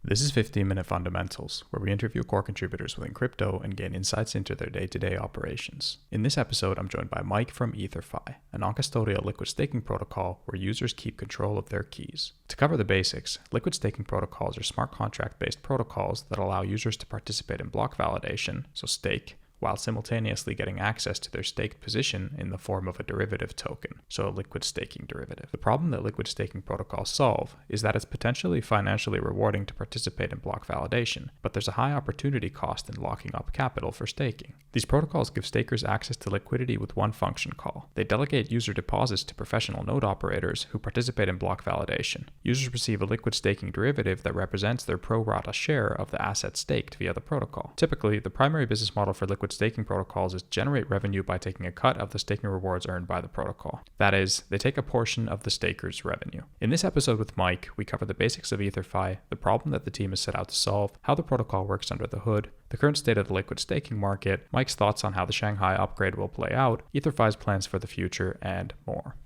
This is 15-Minute Fundamentals, where we interview core contributors within crypto and gain insights into their day-to-day operations. In this episode, I'm joined by Mike from Ether.fi, a non-custodial liquid staking protocol where users keep control of their keys. To cover the basics, liquid staking protocols are smart contract-based protocols that allow users to participate in block validation, so stake, while simultaneously getting access to their staked position in the form of a derivative token, so a liquid staking derivative. The problem that liquid staking protocols solve is that it's potentially financially rewarding to participate in block validation, but there's a high opportunity cost in locking up capital for staking. These protocols give stakers access to liquidity with one function call. They delegate user deposits to professional node operators who participate in block validation. Users receive a liquid staking derivative that represents their pro rata share of the asset staked via the protocol. Typically, the primary business model for liquid staking protocols is generate revenue by taking a cut of the staking rewards earned by the protocol. That is, they take a portion of the staker's revenue. In this episode with Mike, we cover the basics of Ether.fi, the problem that the team is set out to solve, how the protocol works under the hood, the current state of the liquid staking market, Mike's thoughts on how the Shanghai upgrade will play out, Ether.fi's plans for the future, and more.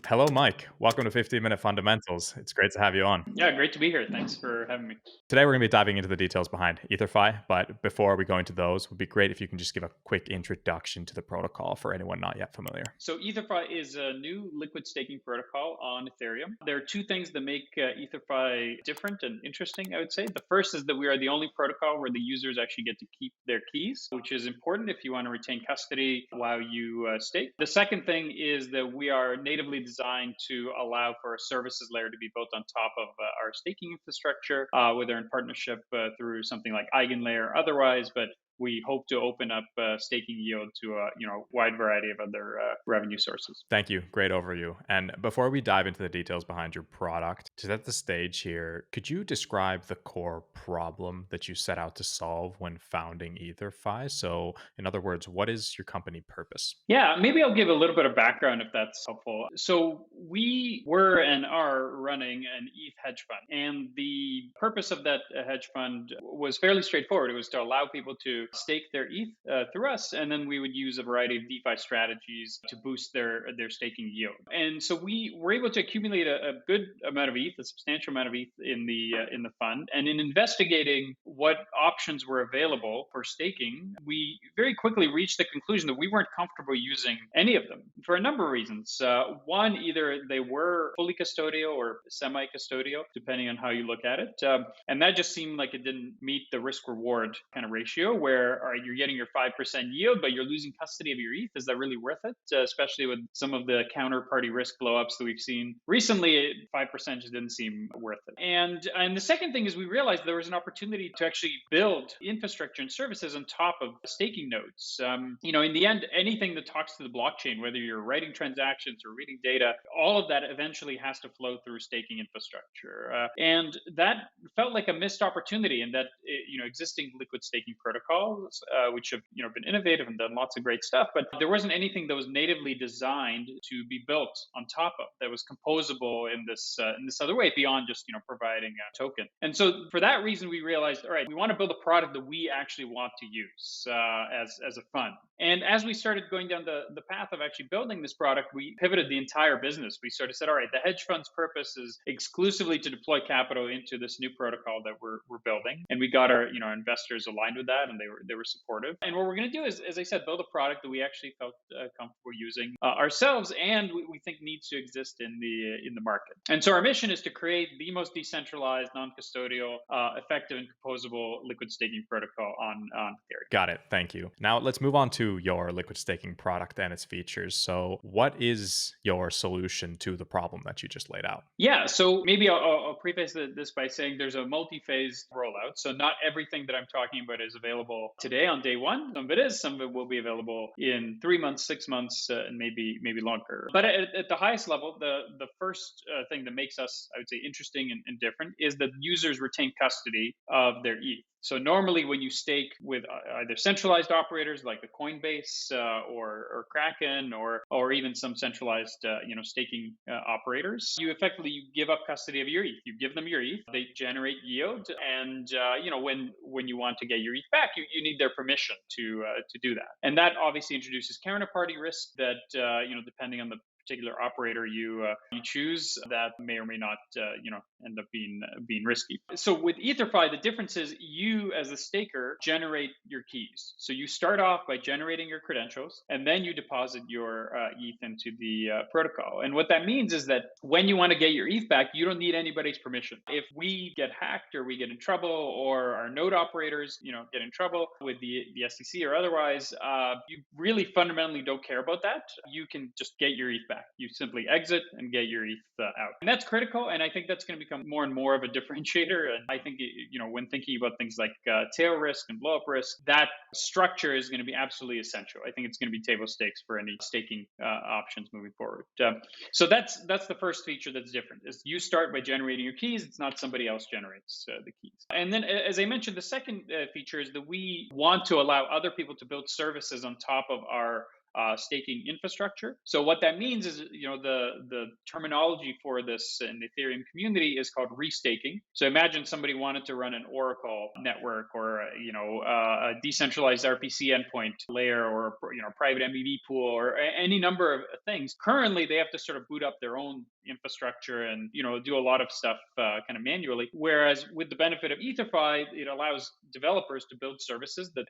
Hello, Mike. Welcome to 15-Minute Fundamentals. It's great to have you on. Yeah, great to be here. Thanks for having me. Today, we're going to be diving into the details behind Ether.fi, but before we go into those, it would be great if you can just give a quick introduction to the protocol for anyone not yet familiar. So Ether.fi is a new liquid staking protocol on Ethereum. There are two things that make Ether.fi different and interesting, I would say. The first is that we are the only protocol where the users actually get to keep their keys, which is important if you want to retain custody while you stake. The second thing is that we are natively designed to allow for a services layer to be built on top of our staking infrastructure, whether in partnership through something like EigenLayer or otherwise, but we hope to open up staking yield to a wide variety of other revenue sources. Thank you. Great overview. And before we dive into the details behind your product, to set the stage here, could you describe the core problem that you set out to solve when founding Ether.fi? So, in other words, what is your company purpose? Yeah, maybe I'll give a little bit of background if that's helpful. So we were and are running an ETH hedge fund. And the purpose of that hedge fund was fairly straightforward. It was to allow people to stake their ETH through us, and then we would use a variety of DeFi strategies to boost their staking yield. And so we were able to accumulate a good amount of ETH, a substantial amount of ETH in the fund. And in investigating what options were available for staking, we very quickly reached the conclusion that we weren't comfortable using any of them for a number of reasons. One, either they were fully custodial or semi-custodial, depending on how you look at it. And that just seemed like it didn't meet the risk-reward kind of ratio where you're getting your 5% yield, but you're losing custody of your ETH. Is that really worth it? Especially with some of the counterparty risk blowups that we've seen recently, 5% just didn't seem worth it. And the second thing is we realized there was an opportunity to actually build infrastructure and services on top of staking nodes. In the end, anything that talks to the blockchain, whether you're writing transactions or reading data, all of that eventually has to flow through staking infrastructure. And that felt like a missed opportunity in that, existing liquid staking protocols, which have, been innovative and done lots of great stuff, but there wasn't anything that was natively designed to be built on top of that was composable in this other way beyond just, providing a token. And so for that reason, we realized, all right, we want to build a product that we actually want to use as a fund. And as we started going down the path of actually building this product, we pivoted the entire business. We sort of said, all right, the hedge fund's purpose is exclusively to deploy capital into this new protocol that we're building. And we got our investors aligned with that, and they were supportive. And what we're going to do is, as I said, build a product that we actually felt comfortable using ourselves, and we think needs to exist in the market. And so our mission is to create the most decentralized, non-custodial, effective, and composable liquid staking protocol on Ethereum. Got it. Thank you. Now let's move on to your liquid staking product and its features. So, what is your solution to the problem that you just laid out? Yeah, so maybe I'll preface this by saying there's a multi-phase rollout. So not everything that I'm talking about is available today on day one. Some of it is, some of it will be available in 3 months, 6 months, and maybe longer. But at the highest level, the first thing that makes us, I would say, interesting and different is that users retain custody of their ETH. So normally when you stake with either centralized operators like the Coinbase or Kraken or even some centralized staking operators, you effectively give up custody of your ETH. You give them your ETH, they generate yield, and when you want to get your ETH back, you need their permission to do that. And that obviously introduces counterparty risk that depending on the particular operator you choose that may or may not end up being risky. So with Ether.fi, the difference is you as a staker generate your keys. So you start off by generating your credentials, and then you deposit your ETH into the protocol. And what that means is that when you want to get your ETH back, you don't need anybody's permission. If we get hacked or we get in trouble, or our node operators, get in trouble with the SEC or otherwise, you really fundamentally don't care about that. You can just get your ETH back. You simply exit and get your ETH out. And that's critical. And I think that's going to become more and more of a differentiator. And I think, when thinking about things like tail risk and blow up risk, that structure is going to be absolutely essential. I think it's going to be table stakes for any staking options moving forward. So that's the first feature that's different, is you start by generating your keys. It's not somebody else generates the keys. And then, as I mentioned, the second feature is that we want to allow other people to build services on top of our staking infrastructure. So what that means is, the terminology for this in the Ethereum community is called restaking. So imagine somebody wanted to run an Oracle network, or a decentralized RPC endpoint layer, or private MEV pool, or any number of things. Currently, they have to sort of boot up their own infrastructure and do a lot of stuff kind of manually. Whereas with the benefit of Ether.fi, it allows developers to build services that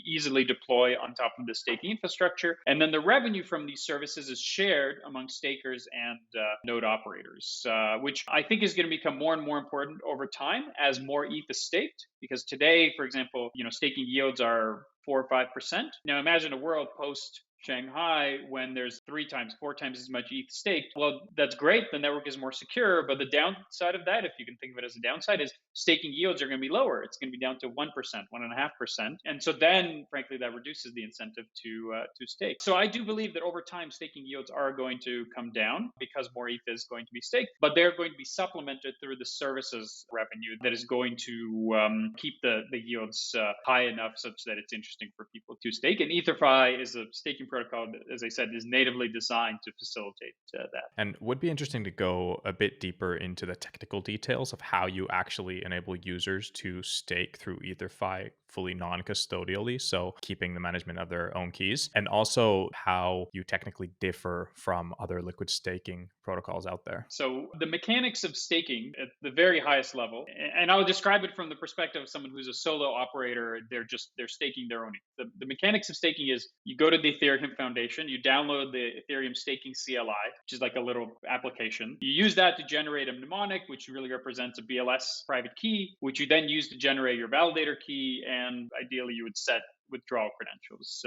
easily deploy on top of the staking infrastructure. And then the revenue from these services is shared among stakers and node operators, which I think is going to become more and more important over time as more ETH is staked. Because today, for example, staking yields are 4 or 5%. Now imagine a world post Shanghai when there's 3 times, 4 times as much ETH staked. Well, that's great. The network is more secure. But the downside of that, if you can think of it as a downside, is staking yields are going to be lower. It's going to be down to 1%, 1.5%. And so then, frankly, that reduces the incentive to stake. So I do believe that over time, staking yields are going to come down because more ETH is going to be staked. But they're going to be supplemented through the services revenue that is going to keep the yields high enough such that it's interesting for people to stake. And Ether.fi is a staking protocol that, as I said, is natively designed to facilitate that. And would be interesting to go a bit deeper into the technical details of how you actually enable users to stake through Ether.fi fully non-custodially, so keeping the management of their own keys, and also how you technically differ from other liquid staking protocols out there. So the mechanics of staking at the very highest level, and I'll describe it from the perspective of someone who's a solo operator, they're staking their own. The mechanics of staking is you go to the Ethereum Foundation, you download the Ethereum staking CLI, which is like a little application. You use that to generate a mnemonic, which really represents a BLS private key, which you then use to generate your validator key, and ideally you would set withdrawal credentials,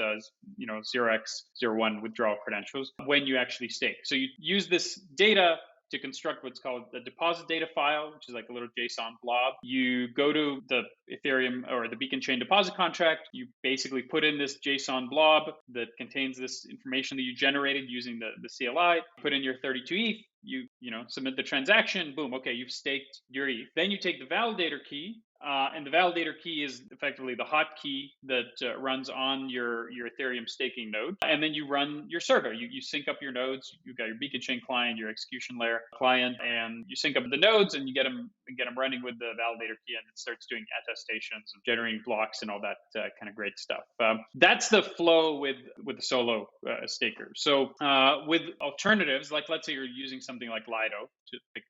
0x01 withdrawal credentials when you actually stake. So you use this data to construct what's called the deposit data file, which is like a little JSON blob. You go to the Ethereum or the Beacon Chain deposit contract. You basically put in this JSON blob that contains this information that you generated using the CLI. Put in your 32 ETH. You submit the transaction. Boom. Okay, you've staked your ETH. Then you take the validator key. And the validator key is effectively the hot key that runs on your Ethereum staking node. And then you run your server. You sync up your nodes. You've got your Beacon Chain client, your execution layer client, and you sync up the nodes and you get them running with the validator key, and it starts doing attestations and generating blocks and all that kind of great stuff. That's the flow with the solo staker. So with alternatives, like let's say you're using something like Lido, to pick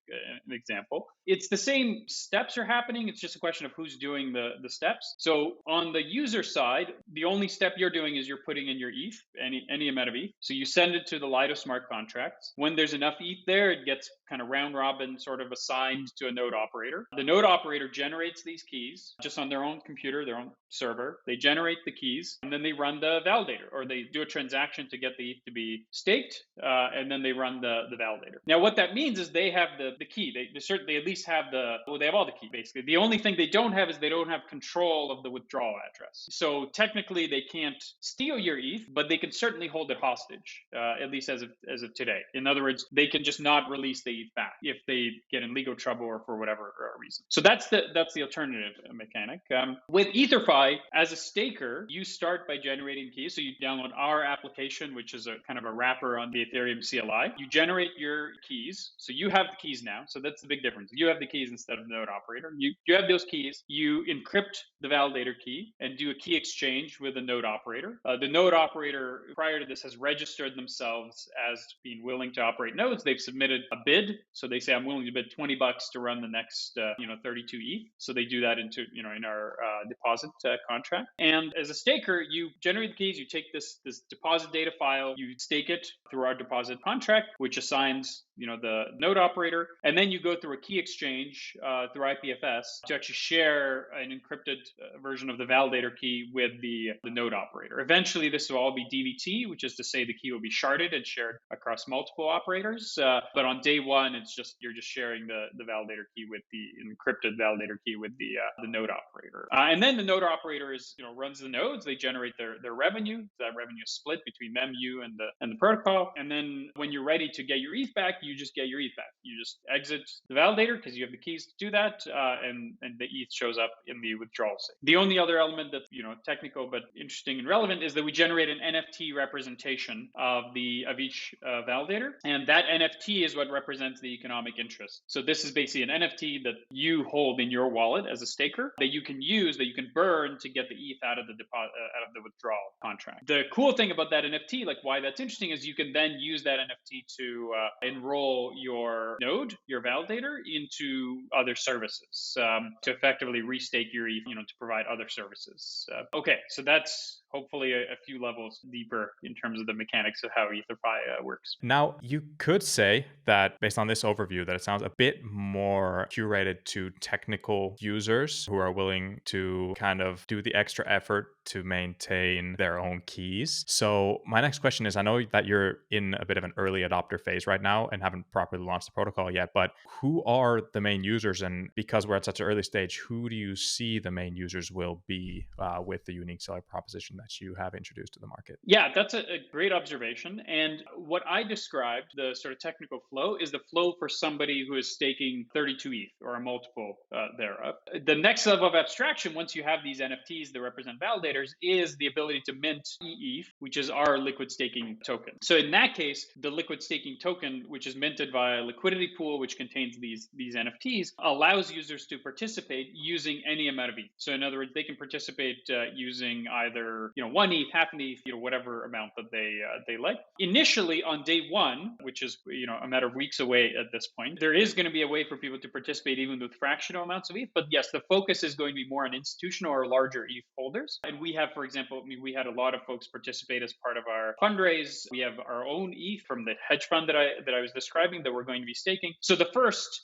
an example, it's the same steps are happening. It's just a question of who's doing the steps. So on the user side, the only step you're doing is you're putting in your ETH, any amount of ETH. So you send it to the Lido smart contracts. When there's enough ETH there, it gets kind of round robin sort of assigned to a node operator. The node operator generates these keys just on their own computer, their own server. They generate the keys and then they run the validator, or they do a transaction to get the ETH to be staked, and then they run the validator. Now, what that means is they have the key. They at least have they have all the key basically. The only thing they don't have is they don't have control of the withdrawal address. So technically they can't steal your ETH, but they can certainly hold it hostage, at least as of today. In other words, they can just not release the ETH back if they get in legal trouble or for whatever reason. So that's the alternative mechanic. With Ether.fi, as a staker, you start by generating keys. So you download our application, which is a kind of a wrapper on the Ethereum CLI. You generate your keys. So you have the keys now. So that's the big difference. You have the keys instead of the node operator. You have those keys keys, you encrypt the validator key and do a key exchange with a node operator. The node operator, prior to this, has registered themselves as being willing to operate nodes. They've submitted a bid. So they say, I'm willing to bid $20 to run the next, 32 ETH. So they do that in our deposit contract. And as a staker, you generate the keys, you take this deposit data file, you stake it through our deposit contract, which assigns the node operator, and then you go through a key exchange through IPFS to actually share an encrypted version of the validator key with the node operator. Eventually, this will all be DVT, which is to say the key will be sharded and shared across multiple operators. But on day one, you're just sharing the validator key with the encrypted validator key with the node operator, and then the node operator runs the nodes. They generate their revenue. That revenue is split between them, you, and the protocol. And then when you're ready to get your ETH back, you just get your ETH back. You just exit the validator because you have the keys to do that, and the ETH shows up in the withdrawal state. The only other element that's technical but interesting and relevant is that we generate an NFT representation of each validator, and that NFT is what represents the economic interest. So this is basically an NFT that you hold in your wallet as a staker that you can use, that you can burn to get the ETH out of the withdrawal contract. The cool thing about that NFT, like why that's interesting, is you can then use that NFT to enroll your node, your validator, into other services to effectively restake your ETH, to provide other services. Okay, so that's hopefully a few levels deeper in terms of the mechanics of how Ether.fi works. Now, you could say that based on this overview, that it sounds a bit more curated to technical users who are willing to kind of do the extra effort to maintain their own keys. So my next question is, I know that you're in a bit of an early adopter phase right now and haven't properly launched the protocol yet, but who are the main users? And because we're at such an early stage, who do you see the main users will be with the unique seller proposition that you have introduced to the market? Yeah, that's a great observation. And what I described, the sort of technical flow, is the flow for somebody who is staking 32 ETH or a multiple thereof. The next level of abstraction, once you have these NFTs that represent validators, is the ability to mint ETH, which is our liquid staking token. So in that case, the liquid staking token, which is minted via a liquidity pool, which contains these NFTs, allows users to participate using any amount of ETH. So in other words, they can participate using either 1 ETH, half an ETH, whatever amount that they like. Initially, on day one, which is a matter of weeks away at this point, there is going to be a way for people to participate even with fractional amounts of ETH. But yes, the focus is going to be more on institutional or larger ETH holders. And we have, for example, we had a lot of folks participate as part of our fundraise. We have our own ETH from the hedge fund that I was describing that we're going to be staking. So the first,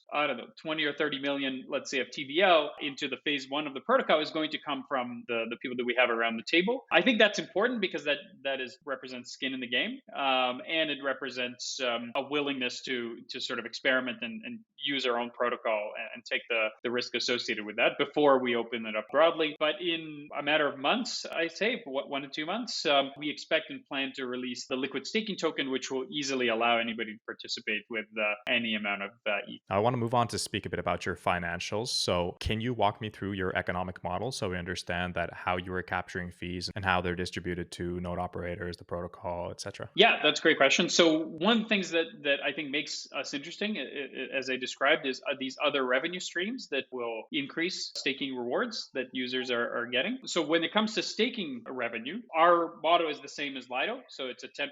20 or 30 million, let's say, of TVL into the phase one of the protocol is going to come from the people that we have around the table. I think that's important because that represents skin in the game, and it represents a willingness to sort of experiment and use our own protocol and take the risk associated with that before we open it up broadly. But in a matter of months, I say 1 to 2 months, we expect and plan to release the liquid staking token, which will easily allow anybody to participate with any amount of ETH. I want to move on to speak a bit about your financials. So can you walk me through your economic model so we understand that how you are capturing fees and how they're distributed to node operators, the protocol, etc.? Yeah, that's a great question. So one of the things that I think makes us interesting, as I described, is these other revenue streams that will increase staking rewards that users are getting. So when it comes to staking revenue, our motto is the same as Lido. So it's a 10%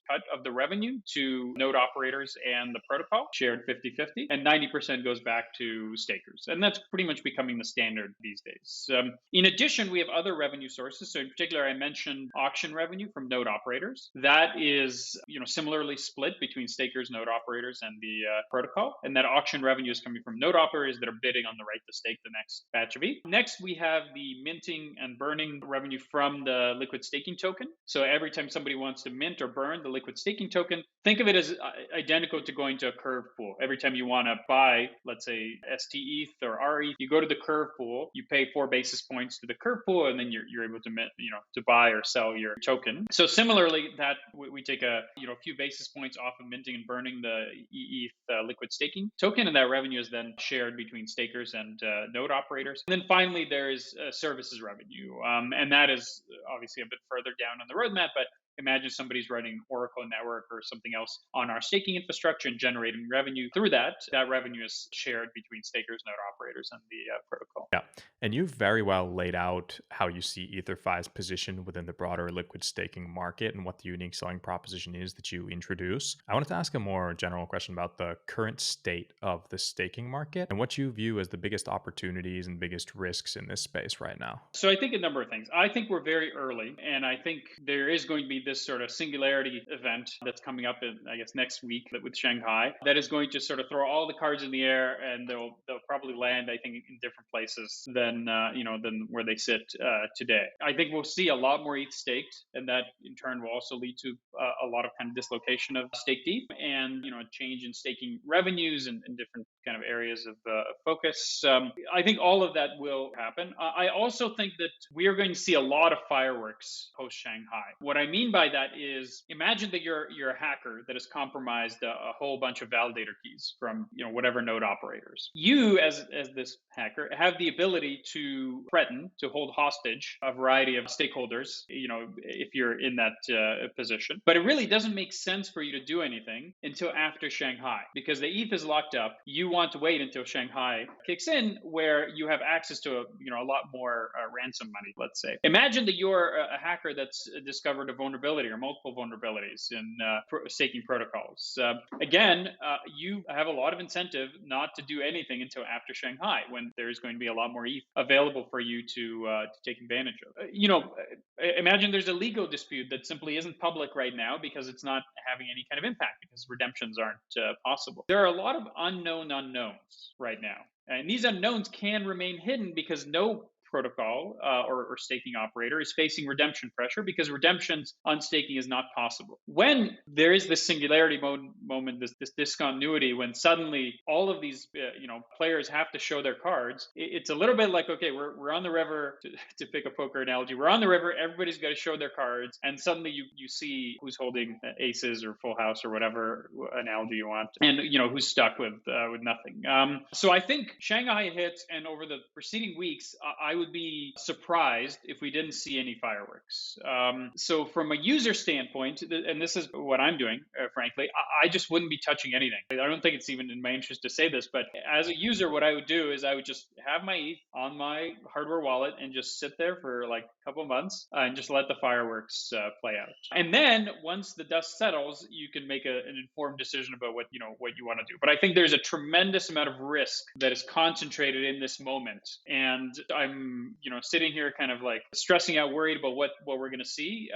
cut of the revenue to node operators and the protocol, shared 50-50, and 90% goes back to stakers. And that's pretty much becoming the standard these days. In addition, we have other revenue sources. So in particular, I mentioned auction revenue from node operators. That is, similarly split between stakers, node operators, and the protocol. And that auction revenue is coming from node operators that are bidding on the right to stake the next batch of ETH. Next, we have the minting and burning revenue from the liquid staking token. So every time somebody wants to mint or burn the liquid staking token, think of it as identical to going to a curve pool. Every time you want to buy, let's say, ST ETH or RETH, you go to the curve pool, you pay 4 basis points to the curve pool, and then you're able to mint, to buy or sell your token. So similarly, that we take a few basis points off of minting and burning the ETH liquid staking token, and that revenue is then shared between stakers and node operators. And then finally, there is services revenue, and that is obviously a bit further down on the roadmap, but imagine somebody's running Oracle network or something else on our staking infrastructure and generating revenue through that. That revenue is shared between stakers, node operators, and the protocol. Yeah. And you've very well laid out how you see Ether.fi's position within the broader liquid staking market and what the unique selling proposition is that you introduce. I wanted to ask a more general question about the current state of the staking market and what you view as the biggest opportunities and biggest risks in this space right now. So I think a number of things. I think we're very early, and I think there is going to be this sort of singularity event that's coming up in, I guess, next week with Shanghai that is going to sort of throw all the cards in the air, and they'll probably land, I think, in different places than than where they sit today. I think we'll see a lot more ETH staked, and that in turn will also lead to a lot of kind of dislocation of staked ETH, and a change in staking revenues and different kind of areas of focus. I think all of that will happen. I also think that we are going to see a lot of fireworks post Shanghai. What I mean by that is, imagine that you're a hacker that has compromised a whole bunch of validator keys from whatever node operators. You, as this hacker, have the ability to threaten, to hold hostage a variety of stakeholders. If you're in that position, but it really doesn't make sense for you to do anything until after Shanghai, because the ETH is locked up. You want to wait until Shanghai kicks in, where you have access to a lot more ransom money. Let's say, imagine that you're a hacker that's discovered a vulnerability or multiple vulnerabilities in staking protocols. Again, you have a lot of incentive not to do anything until after Shanghai, when there's going to be a lot more ETH available for you to take advantage of. Imagine there's a legal dispute that simply isn't public right now because it's not having any kind of impact, because redemptions aren't possible. There are a lot of unknown unknowns right now. And these unknowns can remain hidden because no protocol or staking operator is facing redemption pressure, because redemptions on staking is not possible. When there is this singularity moment, this discontinuity, when suddenly all of these players have to show their cards, it's a little bit like, okay, we're on the river, to pick a poker analogy, we're on the river, everybody's got to show their cards, and suddenly you see who's holding aces or full house or whatever analogy you want, and who's stuck with nothing. So I think Shanghai hits, and over the preceding weeks, I would be surprised if we didn't see any fireworks. So from a user standpoint, and this is what I'm doing, frankly, I just wouldn't be touching anything. I don't think it's even in my interest to say this, but as a user, what I would do is I would just have my ETH on my hardware wallet and just sit there for like a couple of months and just let the fireworks play out. And then once the dust settles, you can make an informed decision about what you want to do. But I think there's a tremendous amount of risk that is concentrated in this moment, and I'm sitting here kind of like stressing out, worried about what we're going to see.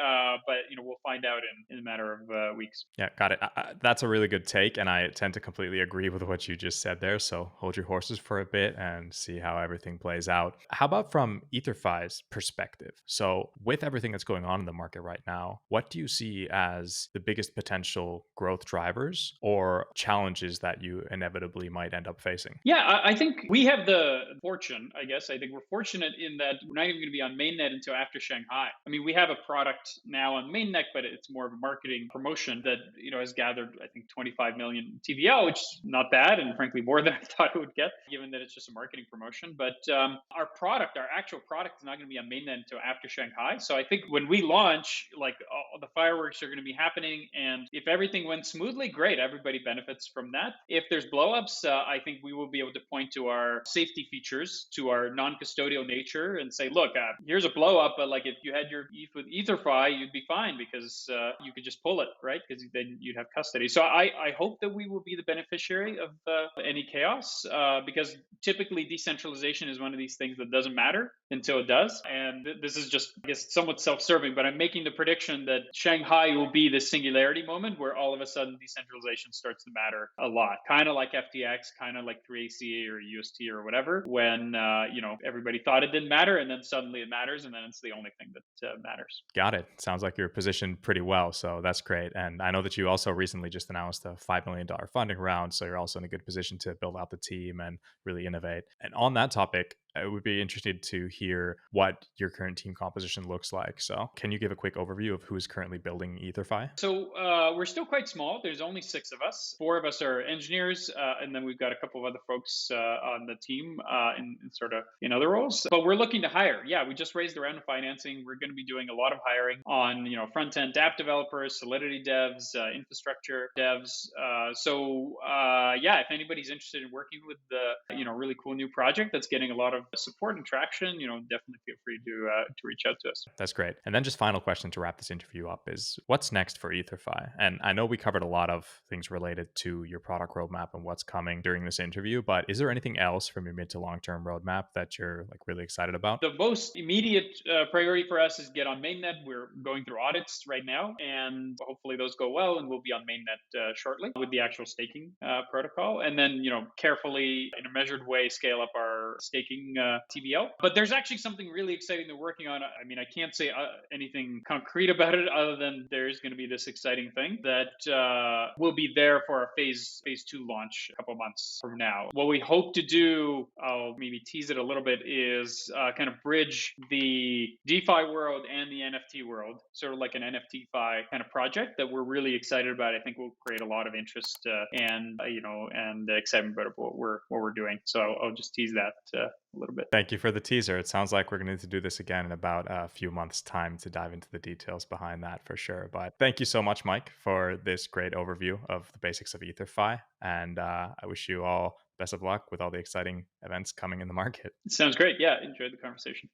But we'll find out in a matter of weeks. Yeah, got it. That's a really good take, and I tend to completely agree with what you just said there. So hold your horses for a bit and see how everything plays out. How about from Ether.fi's perspective? So with everything that's going on in the market right now, what do you see as the biggest potential growth drivers or challenges that you inevitably might end up facing? Yeah, I think we have the fortune, I guess. I think we're fortunate in that we're not even going to be on mainnet until after Shanghai. I mean, we have a product now on mainnet, but it's more of a marketing promotion that has gathered, I think, 25 million TVL, which is not bad, and frankly more than I thought it would get, given that it's just a marketing promotion. But our actual product, is not going to be on mainnet until after Shanghai. So I think when we launch, like, all the fireworks are going to be happening, and if everything went smoothly, great, everybody benefits from that. If there's blowups, I think we will be able to point to our safety features, to our non-custodial nature, and say, look, here's a blow up, but like if you had your ETH with Ether.fi, you'd be fine, because you could just pull it, right? Because then you'd have custody. So I hope that we will be the beneficiary of any chaos, because typically decentralization is one of these things that doesn't matter until it does. And this is just, I guess, somewhat self-serving, but I'm making the prediction that Shanghai will be the singularity moment where all of a sudden decentralization starts to matter a lot. Kind of like FTX, kind of like 3ACA or UST or whatever, when everybody thought it didn't matter, and then suddenly it matters, and then it's the only thing that matters. Got it. Sounds like you're positioned pretty well, so that's great. And I know that you also recently just announced a $5 million funding round, so you're also in a good position to build out the team and really innovate. And on that topic, I would be interested to hear what your current team composition looks like. So, can you give a quick overview of who is currently building Ether.fi? So we're still quite small. There's only six of us. Four of us are engineers, and then we've got a couple of other folks on the team in sort of in other roles. But we're looking to hire. Yeah, we just raised a round of financing. We're going to be doing a lot of hiring on front end app developers, Solidity devs, infrastructure devs. Yeah, if anybody's interested in working with the really cool new project that's getting a lot of support and traction, definitely feel free to reach out to us. That's great. And then just final question to wrap this interview up is what's next for Ether.fi? And I know we covered a lot of things related to your product roadmap and what's coming during this interview, but is there anything else from your mid to long term roadmap that you're like really excited about? The most immediate priority for us is get on mainnet. We're going through audits right now, and hopefully those go well, and we'll be on mainnet shortly with the actual staking protocol. And then, carefully in a measured way, scale up our staking TVL. But there's actually something really exciting they're working on. I mean, I can't say anything concrete about it other than there's going to be this exciting thing that will be there for our phase two launch a couple months from now. What we hope to do, I'll maybe tease it a little bit, is kind of bridge the DeFi world and the NFT world, sort of like an NFT-fi kind of project that we're really excited about. I think will create a lot of interest and excitement about what we're doing. So I'll just tease that a little bit. Thank you for the teaser. It sounds like we're going to need to do this again in about a few months' time to dive into the details behind that for sure. But thank you so much, Mike, for this great overview of the basics of Ether.fi. And I wish you all best of luck with all the exciting events coming in the market. Sounds great. Yeah, enjoyed the conversation.